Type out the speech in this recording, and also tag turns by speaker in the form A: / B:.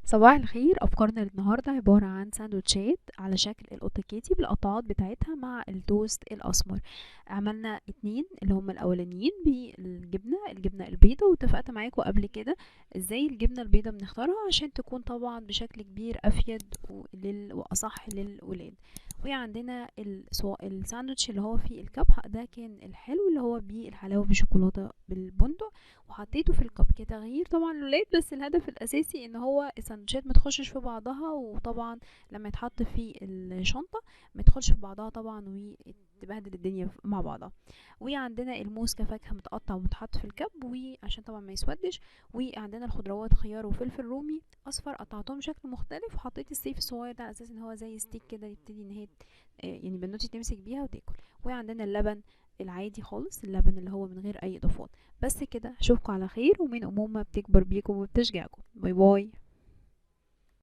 A: صباح الخير. افكارنا النهارده عباره عن ساندوتشات على شكل الاوتاكيتي بالقطعات بتاعتها مع التوست الاسمر. عملنا اتنين اللي هم الاولانيين الجبنه البيضه، واتفقت معاكم قبل كده ازاي الجبنه البيضه بنختارها عشان تكون طبعا بشكل كبير افيد واصح للولاد. وعندنا الساندوتش اللي هو فيه الكب ده كان الحلو اللي هو بالحلاوه بشوكولاته بالبندق، وحطيته في الكب كتغيير طبعا للولاد، بس الهدف الاساسي ان هو السندوتشات ما تخشش في بعضها، وطبعا لما يتحط في الشنطه ما تدخلش في بعضها طبعا وتبهدل الدنيا مع بعضها. وعندنا الموز كفاكهه متقطع ومتحط في الكب وعشان طبعا ما يسودش. وعندنا الخضروات خيار وفلفل رومي اصفر قطعتهم بشكل مختلف، وحطيت السيف الصغير ده على اساس ان هو زي ستيك كده يبتدي ان هي يعني بنوتي تمسك بيها وتاكل. وعندنا اللبن العادي خالص، اللبن اللي هو من غير اي اضافات. بس كده، اشوفكم على خير، ومن امومه بتكبر بيكم وبتشجعكم. باي باي.